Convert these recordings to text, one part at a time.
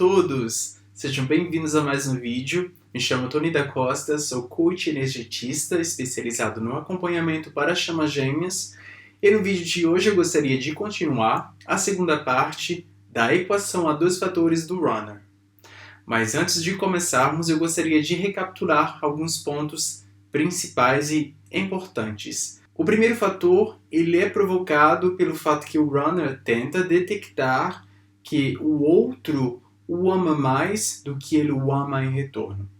todos! Sejam bem-vindos a mais um vídeo. Me chamo Tony da Costa, sou coach energetista especializado no acompanhamento para chamas gêmeas. E no vídeo de hoje eu gostaria de continuar a segunda parte da equação a dois fatores do Runner. Mas antes de começarmos, eu gostaria de recapitular alguns pontos principais e importantes. O primeiro fator, ele é provocado pelo fato que o Runner tenta detectar que o outro o ama mais do que ele o ama em retorno.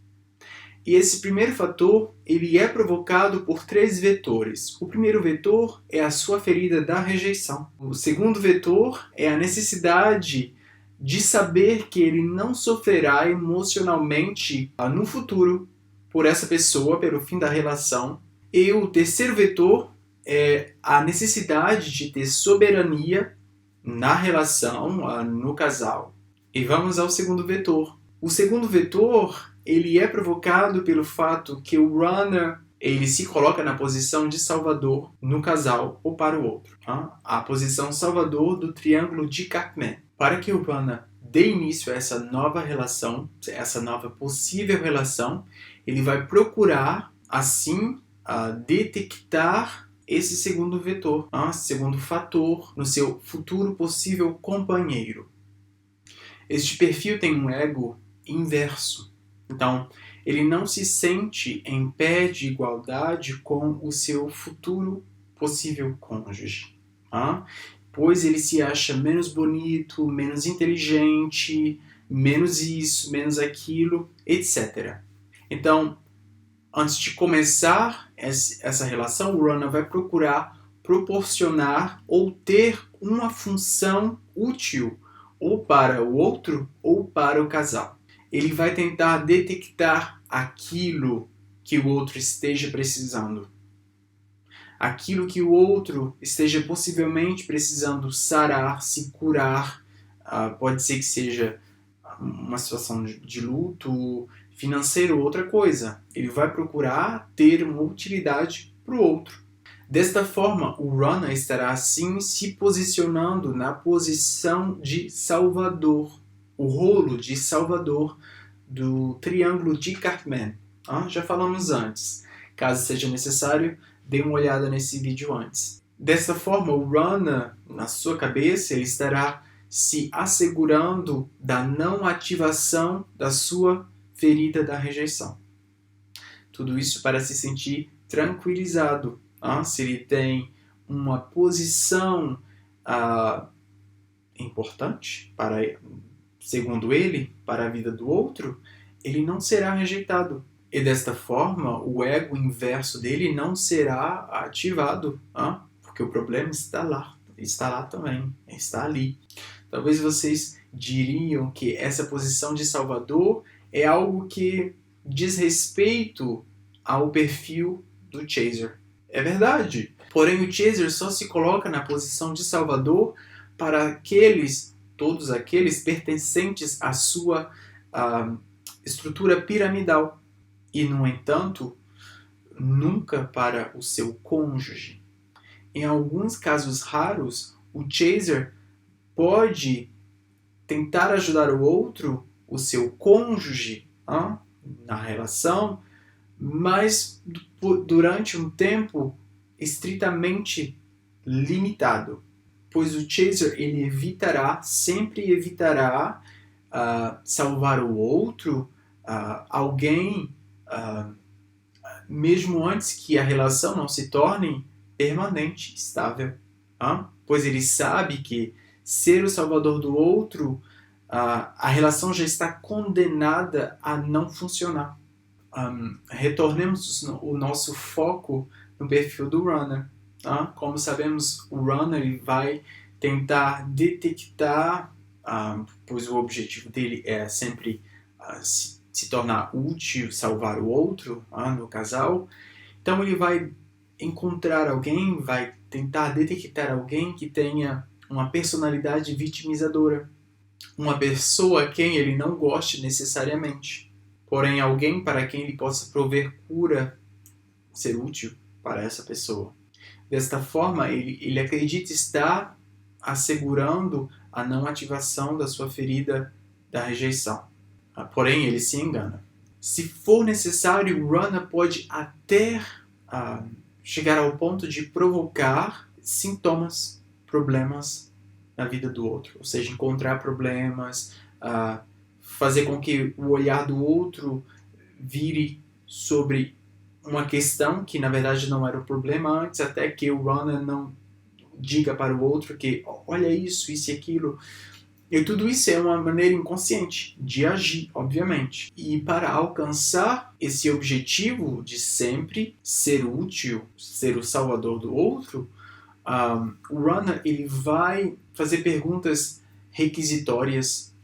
E esse primeiro fator, ele é provocado por três vetores. O primeiro vetor é a sua ferida da rejeição. O segundo vetor é a necessidade de saber que ele não sofrerá emocionalmente no futuro por essa pessoa, pelo fim da relação. E o terceiro vetor é a necessidade de ter soberania na relação, no casal. E vamos ao segundo vetor. O segundo vetor, ele é provocado pelo fato que o Runner, ele se coloca na posição de salvador no casal ou para o outro. A posição salvador do triângulo de Karpman. Para que o Runner dê início a essa nova relação, essa nova possível relação, ele vai procurar, assim, detectar esse segundo vetor, segundo fator no seu futuro possível companheiro. Este perfil tem um ego inverso. Então, ele não se sente em pé de igualdade com o seu futuro possível cônjuge. Pois ele se acha menos bonito, menos inteligente, menos isso, menos aquilo, etc. Então, antes de começar essa relação, o Runner vai procurar proporcionar ou ter uma função útil ou para o outro ou para o casal. Ele vai tentar detectar aquilo que o outro esteja precisando. Aquilo que o outro esteja possivelmente precisando sarar, se curar. Pode ser que seja uma situação de luto financeiro ou outra coisa. Ele vai procurar ter uma utilidade para o outro. Desta forma, o Runner estará assim se posicionando na posição de salvador, o rolo de salvador do triângulo de Karpman. Já falamos antes. Caso seja necessário, dê uma olhada nesse vídeo antes. Desta forma, o Runner, na sua cabeça, ele estará se assegurando da não ativação da sua ferida da rejeição. Tudo isso para se sentir tranquilizado. Se ele tem uma posição importante, segundo ele, para a vida do outro, ele não será rejeitado. E desta forma, o ego inverso dele não será ativado, porque o problema está lá também, está ali. Talvez vocês diriam que essa posição de salvador é algo que diz respeito ao perfil do Chaser. É verdade. Porém, o Chaser só se coloca na posição de salvador para todos aqueles pertencentes à sua estrutura piramidal. E, no entanto, nunca para o seu cônjuge. Em alguns casos raros, o Chaser pode tentar ajudar o outro, o seu cônjuge, na relação, mas durante um tempo estritamente limitado. Pois o Chaser, ele sempre evitará salvar o outro, alguém, mesmo antes que a relação não se torne permanente, estável. Pois ele sabe que ser o salvador do outro, a relação já está condenada a não funcionar. Retornemos o nosso foco no perfil do Runner. Como sabemos, o Runner ele vai tentar detectar, pois o objetivo dele é sempre se tornar útil, salvar o outro no casal. Então ele vai encontrar alguém, vai tentar detectar alguém que tenha uma personalidade vitimizadora. Uma pessoa a quem ele não goste necessariamente. Porém, alguém para quem ele possa prover cura, ser útil para essa pessoa. Desta forma, ele acredita estar assegurando a não ativação da sua ferida da rejeição. Porém, ele se engana. Se for necessário, o runner pode até chegar ao ponto de provocar sintomas, problemas na vida do outro. Ou seja, encontrar problemas, fazer com que o olhar do outro vire sobre uma questão que na verdade não era o problema antes, até que o runner não diga para o outro que olha isso e aquilo. E tudo isso é uma maneira inconsciente de agir, obviamente. E para alcançar esse objetivo de sempre ser útil, ser o salvador do outro, o runner ele vai fazer perguntas requisitórias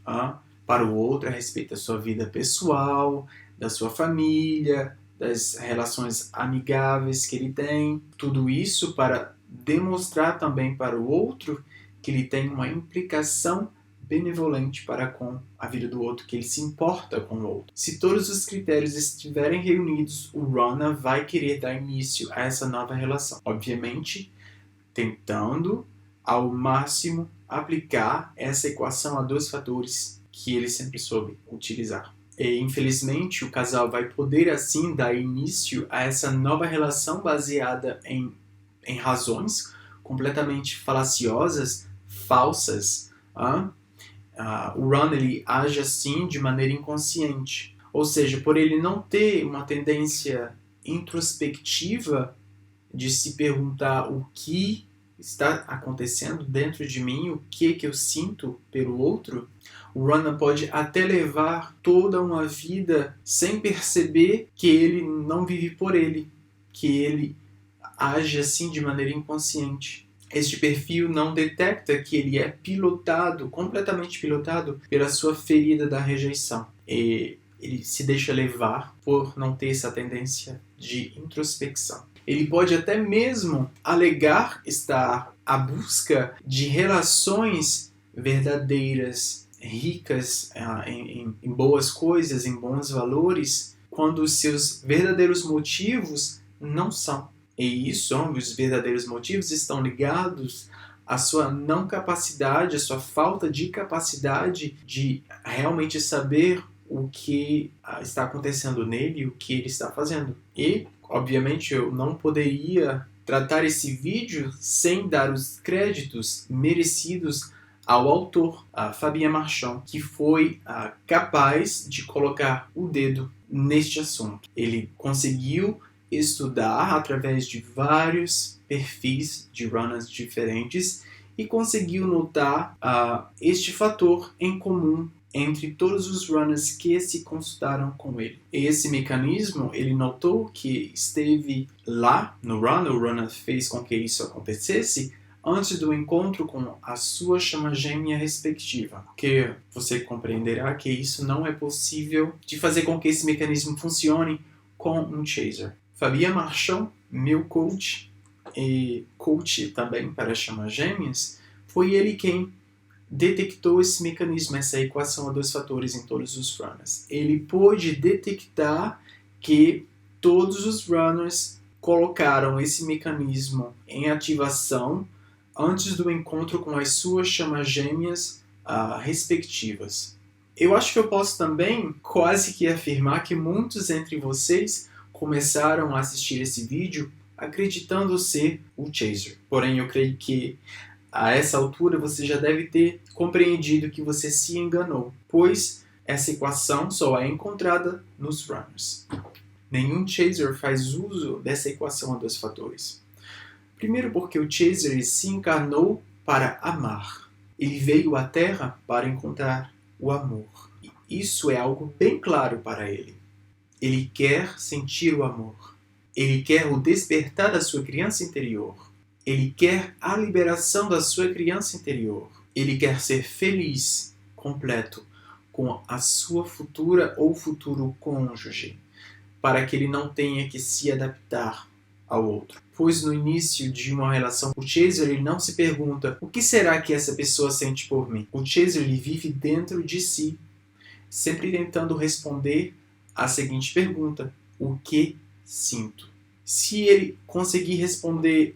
para o outro a respeito da sua vida pessoal, da sua família, das relações amigáveis que ele tem. Tudo isso para demonstrar também para o outro que ele tem uma implicação benevolente para com a vida do outro, que ele se importa com o outro. Se todos os critérios estiverem reunidos, o runner vai querer dar início a essa nova relação. Obviamente, tentando ao máximo aplicar essa equação a 2 fatores que ele sempre soube utilizar. E, infelizmente, o casal vai poder assim dar início a essa nova relação baseada em razões completamente falaciosas, falsas. O runner ele age assim de maneira inconsciente. Ou seja, por ele não ter uma tendência introspectiva de se perguntar o que está acontecendo dentro de mim, o que eu sinto pelo outro, o runner pode até levar toda uma vida sem perceber que ele não vive por ele, que ele age assim de maneira inconsciente. Este perfil não detecta que ele é pilotado, completamente pilotado, pela sua ferida da rejeição. E ele se deixa levar por não ter essa tendência de introspecção. Ele pode até mesmo alegar estar à busca de relações verdadeiras, ricas em boas coisas, em bons valores, quando os seus verdadeiros motivos não são. E isso, os verdadeiros motivos estão ligados à sua não capacidade, à sua falta de capacidade de realmente saber o que está acontecendo nele e o que ele está fazendo. E, obviamente, eu não poderia tratar esse vídeo sem dar os créditos merecidos ao autor, a Fabien Marchand, que foi capaz de colocar o dedo neste assunto. Ele conseguiu estudar através de vários perfis de runners diferentes e conseguiu notar este fator em comum entre todos os runners que se consultaram com ele. Esse mecanismo, ele notou que esteve lá no runner, o runner fez com que isso acontecesse antes do encontro com a sua chama gêmea respectiva, porque você compreenderá que isso não é possível de fazer com que esse mecanismo funcione com um chaser. Fabien Marchand, meu coach e coach também para chamas gêmeas, foi ele quem detectou esse mecanismo, essa equação a 2 fatores em todos os runners. Ele pôde detectar que todos os runners colocaram esse mecanismo em ativação antes do encontro com as suas chamas gêmeas respectivas. Eu acho que eu posso também quase que afirmar que muitos entre vocês começaram a assistir esse vídeo acreditando ser o chaser. Porém, eu creio que a essa altura você já deve ter compreendido que você se enganou, pois essa equação só é encontrada nos runners. Nenhum chaser faz uso dessa equação a 2 fatores. Primeiro porque o chaser se encarnou para amar. Ele veio à Terra para encontrar o amor. E isso é algo bem claro para ele. Ele quer sentir o amor. Ele quer o despertar da sua criança interior. Ele quer a liberação da sua criança interior. Ele quer ser feliz, completo, com a sua futura ou futuro cônjuge, para que ele não tenha que se adaptar ao outro. Pois no início de uma relação, o chaser ele não se pergunta o que será que essa pessoa sente por mim. O chaser ele vive dentro de si, sempre tentando responder a seguinte pergunta: o que sinto? Se ele conseguir responder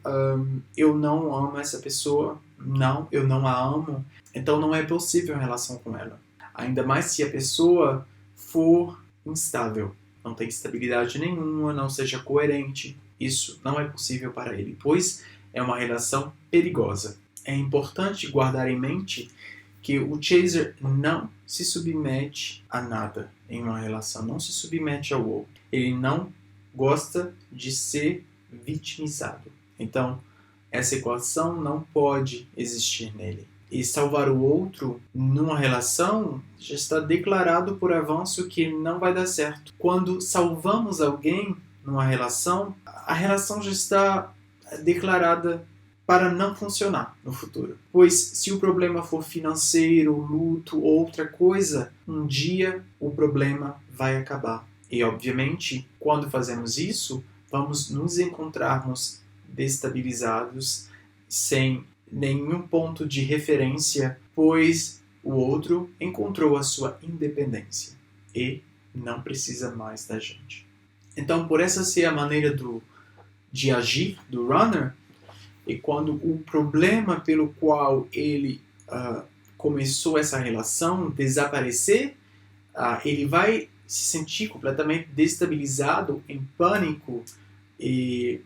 eu não amo essa pessoa, não, eu não a amo, então não é possível a relação com ela. Ainda mais se a pessoa for instável, não tem estabilidade nenhuma, não seja coerente. Isso não é possível para ele, pois é uma relação perigosa. É importante guardar em mente que o chaser não se submete a nada em uma relação, não se submete ao outro. Ele não gosta de ser vitimizado. Então, essa equação não pode existir nele. E salvar o outro numa relação já está declarado por avanço que não vai dar certo. Quando salvamos alguém numa relação, a relação já está declarada para não funcionar no futuro. Pois se o problema for financeiro, luto ou outra coisa, um dia o problema vai acabar. E obviamente, quando fazemos isso, vamos nos encontrarmos destabilizados, sem nenhum ponto de referência, pois o outro encontrou a sua independência e não precisa mais da gente. Então, por essa ser a maneira de agir do runner, e quando o problema pelo qual ele começou essa relação desaparecer, ele vai se sentir completamente destabilizado, em pânico, e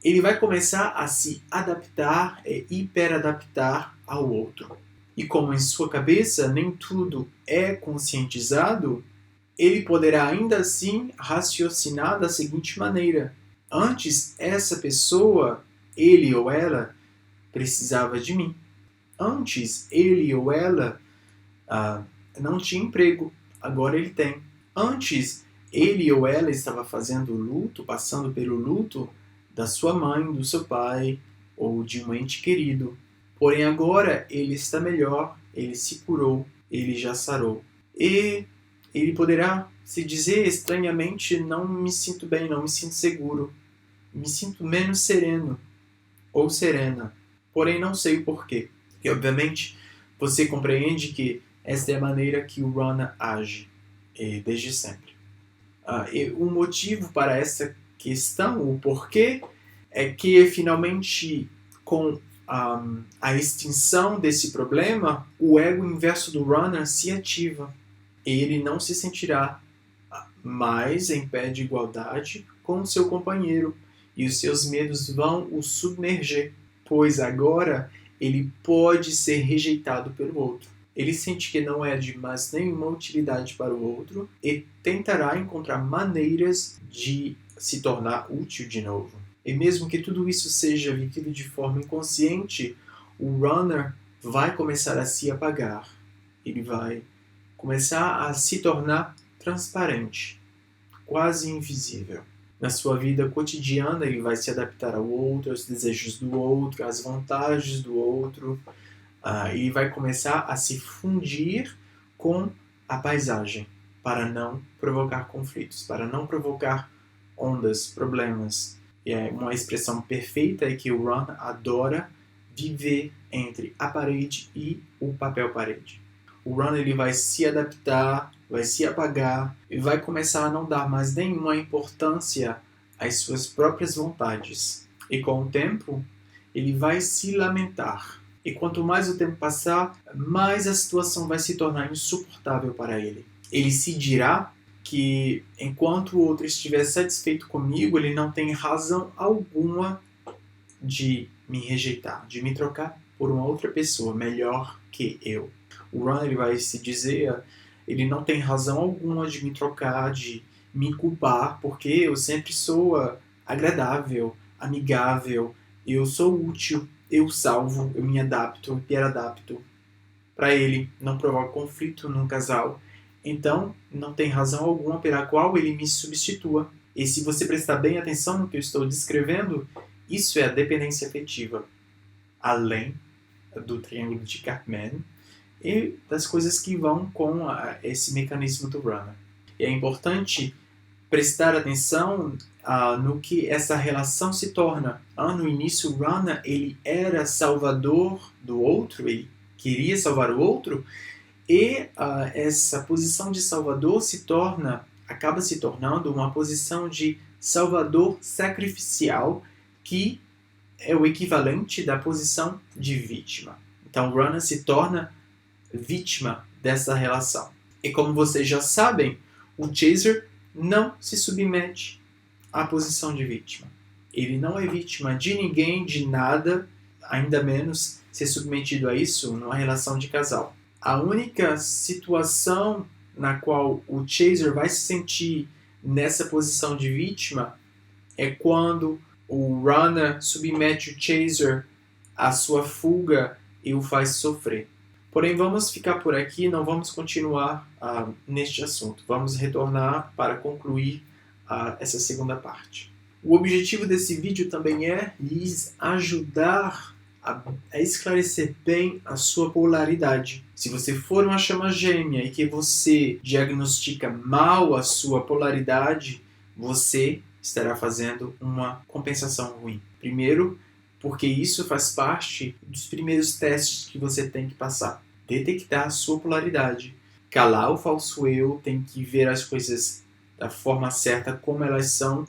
ele vai começar a se adaptar e hiperadaptar ao outro. E como em sua cabeça nem tudo é conscientizado, ele poderá ainda assim raciocinar da seguinte maneira: antes essa pessoa, ele ou ela, precisava de mim. Antes ele ou ela não tinha emprego, agora ele tem. Antes ele ou ela estava fazendo luto, passando pelo luto da sua mãe, do seu pai ou de um ente querido. Porém agora ele está melhor, ele se curou, ele já sarou. E ele poderá se dizer estranhamente: não me sinto bem, não me sinto seguro, me sinto menos sereno ou serena, porém não sei o porquê. E obviamente você compreende que esta é a maneira que o runner age desde sempre. E o motivo para essa questão, o porquê, é que finalmente com a extinção desse problema, o ego inverso do runner se ativa. Ele não se sentirá mais em pé de igualdade com o seu companheiro e os seus medos vão o submerger, pois agora ele pode ser rejeitado pelo outro. Ele sente que não é de mais nenhuma utilidade para o outro e tentará encontrar maneiras de se tornar útil de novo. E mesmo que tudo isso seja vivido de forma inconsciente, o runner vai começar a se apagar. Ele vai começar a se tornar transparente, quase invisível. Na sua vida cotidiana, ele vai se adaptar ao outro, aos desejos do outro, às vantagens do outro. E vai começar a se fundir com a paisagem, para não provocar conflitos, para não provocar ondas, problemas. E uma expressão perfeita é que o Ron adora viver entre a parede e o papel parede. O Ron ele vai se adaptar, vai se apagar e vai começar a não dar mais nenhuma importância às suas próprias vontades. E com o tempo, ele vai se lamentar. E quanto mais o tempo passar, mais a situação vai se tornar insuportável para ele. Ele se dirá que enquanto o outro estiver satisfeito comigo, ele não tem razão alguma de me rejeitar, de me trocar por uma outra pessoa melhor que eu. O Ron ele vai se dizer, ele não tem razão alguma de me trocar, de me culpar, porque eu sempre sou agradável, amigável, eu sou útil, eu salvo, eu me adapto, eu interadapto. Para ele, não provoca conflito num casal. Então, não tem razão alguma pela qual ele me substitua. E se você prestar bem atenção no que eu estou descrevendo, isso é a dependência afetiva. Além do triângulo de Karpman e das coisas que vão com esse mecanismo do runner. E é importante prestar atenção no que essa relação se torna. No início, o runner ele era salvador do outro, ele queria salvar o outro, e essa posição de salvador acaba se tornando uma posição de salvador sacrificial, que é o equivalente da posição de vítima. Então, o runner se torna vítima dessa relação. E como vocês já sabem, o Chaser não se submete à posição de vítima. Ele não é vítima de ninguém, de nada, ainda menos ser submetido a isso numa relação de casal. A única situação na qual o Chaser vai se sentir nessa posição de vítima é quando o Runner submete o Chaser à sua fuga e o faz sofrer. Porém, vamos ficar por aqui, não vamos continuar neste assunto. Vamos retornar para concluir essa segunda parte. O objetivo desse vídeo também é lhes ajudar a esclarecer bem a sua polaridade. Se você for uma chama gêmea e que você diagnostica mal a sua polaridade, você estará fazendo uma compensação ruim. Primeiro, porque isso faz parte dos primeiros testes que você tem que passar. Detectar a sua polaridade. Calar o falso eu, tem que ver as coisas da forma certa, como elas são,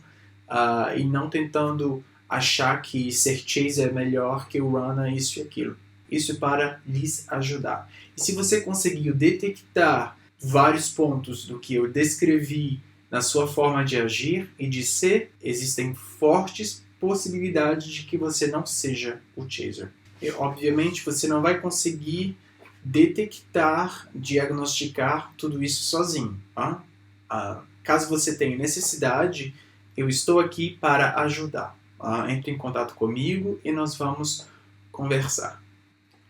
e não tentando achar que ser Chaser é melhor que o Runner, isso e aquilo. Isso para lhes ajudar. E se você conseguiu detectar vários pontos do que eu descrevi na sua forma de agir e de ser, existem fortes possibilidade de que você não seja o Chaser. E, obviamente, você não vai conseguir detectar, diagnosticar tudo isso sozinho. Caso você tenha necessidade, eu estou aqui para ajudar. Entre em contato comigo e nós vamos conversar.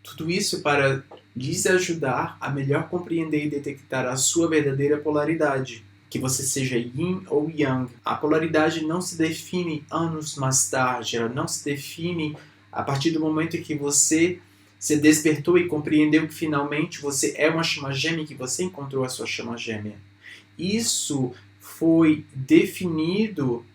Tudo isso para lhes ajudar a melhor compreender e detectar a sua verdadeira polaridade. Que você seja yin ou yang. A polaridade não se define anos mais tarde, ela não se define a partir do momento em que você se despertou e compreendeu que finalmente você é uma chama gêmea, que você encontrou a sua chama gêmea. Isso foi definido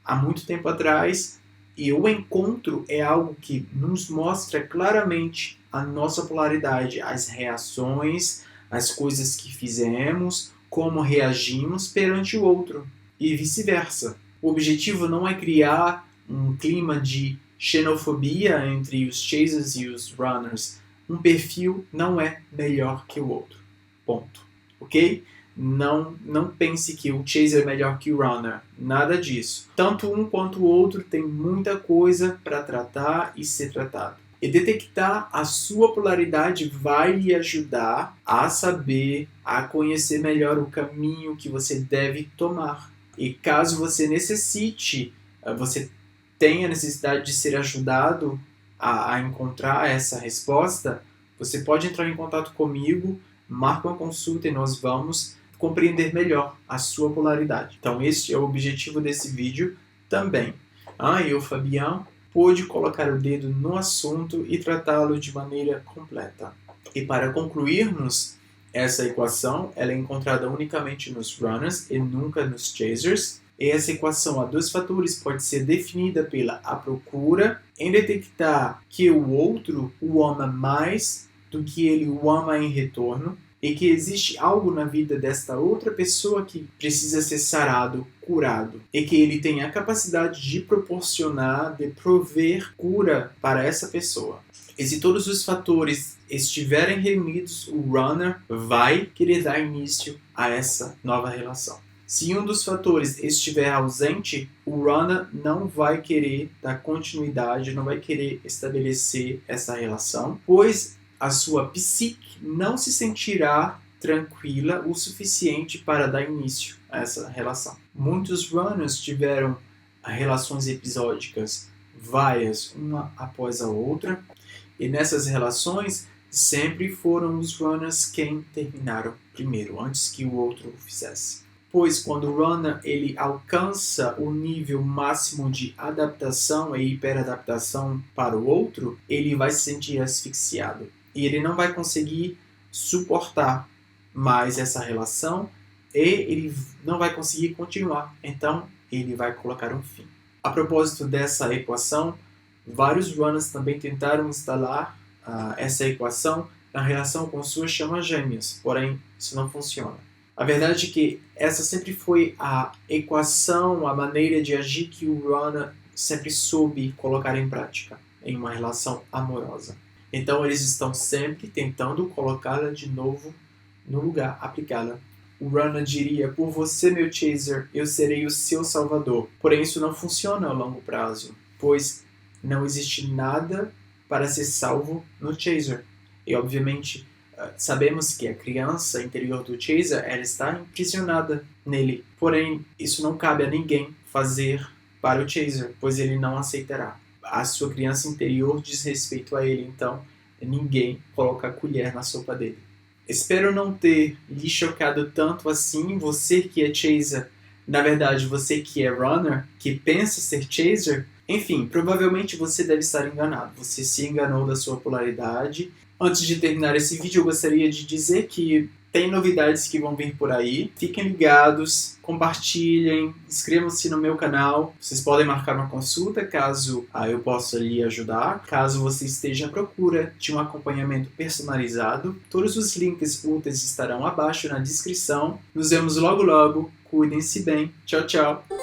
há muito tempo atrás e o encontro é algo que nos mostra claramente a nossa polaridade, as reações, as coisas que fizemos, como reagimos perante o outro, e vice-versa. O objetivo não é criar um clima de xenofobia entre os Chasers e os Runners. Um perfil não é melhor que o outro. Ponto. Ok? Não pense que o Chaser é melhor que o Runner. Nada disso. Tanto um quanto o outro tem muita coisa para tratar e ser tratado. E detectar a sua polaridade vai lhe ajudar a saber, a conhecer melhor o caminho que você deve tomar. E caso você necessite, você tenha necessidade de ser ajudado a encontrar essa resposta, você pode entrar em contato comigo, marca uma consulta e nós vamos compreender melhor a sua polaridade. Então este é o objetivo desse vídeo também. E o Fabian pôde colocar o dedo no assunto e tratá-lo de maneira completa. E para concluirmos, essa equação ela é encontrada unicamente nos Runners e nunca nos Chasers. E essa equação a dois fatores pode ser definida pela a procura em detectar que o outro o ama mais do que ele o ama em retorno e que existe algo na vida desta outra pessoa que precisa ser sarado, curado, e que ele tem a capacidade de proporcionar, de prover cura para essa pessoa. E se todos os fatores estiverem reunidos, o Runner vai querer dar início a essa nova relação. Se um dos fatores estiver ausente, o Runner não vai querer dar continuidade, não vai querer estabelecer essa relação, pois a sua psique não se sentirá tranquila o suficiente para dar início a essa relação. Muitos runners tiveram relações episódicas várias, uma após a outra, e nessas relações sempre foram os runners quem terminaram primeiro, antes que o outro o fizesse. Pois quando o runner ele alcança o nível máximo de adaptação e hiperadaptação para o outro, ele vai se sentir asfixiado. E ele não vai conseguir suportar mais essa relação e ele não vai conseguir continuar. Então, ele vai colocar um fim. A propósito dessa equação, vários runners também tentaram instalar essa equação na relação com suas chamas gêmeas, porém, isso não funciona. A verdade é que essa sempre foi a equação, a maneira de agir que o runner sempre soube colocar em prática em uma relação amorosa. Então eles estão sempre tentando colocá-la de novo no lugar, aplicá-la. O runner diria: por você, meu chaser, eu serei o seu salvador. Porém, isso não funciona a longo prazo, pois não existe nada para ser salvo no chaser. E, obviamente, sabemos que a criança interior do chaser, ela está aprisionada nele. Porém, isso não cabe a ninguém fazer para o chaser, pois ele não aceitará. A sua criança interior diz respeito a ele, então ninguém coloca a colher na sopa dele. Espero não ter lhe chocado tanto assim, você que é chaser, na verdade você que é runner, que pensa ser chaser. Enfim, provavelmente você deve estar enganado, você se enganou da sua polaridade. Antes de terminar esse vídeo, eu gostaria de dizer que tem novidades que vão vir por aí. Fiquem ligados, compartilhem, inscrevam-se no meu canal. Vocês podem marcar uma consulta caso eu possa lhe ajudar. Caso você esteja à procura de um acompanhamento personalizado, todos os links úteis estarão abaixo na descrição. Nos vemos logo logo. Cuidem-se bem. Tchau, tchau.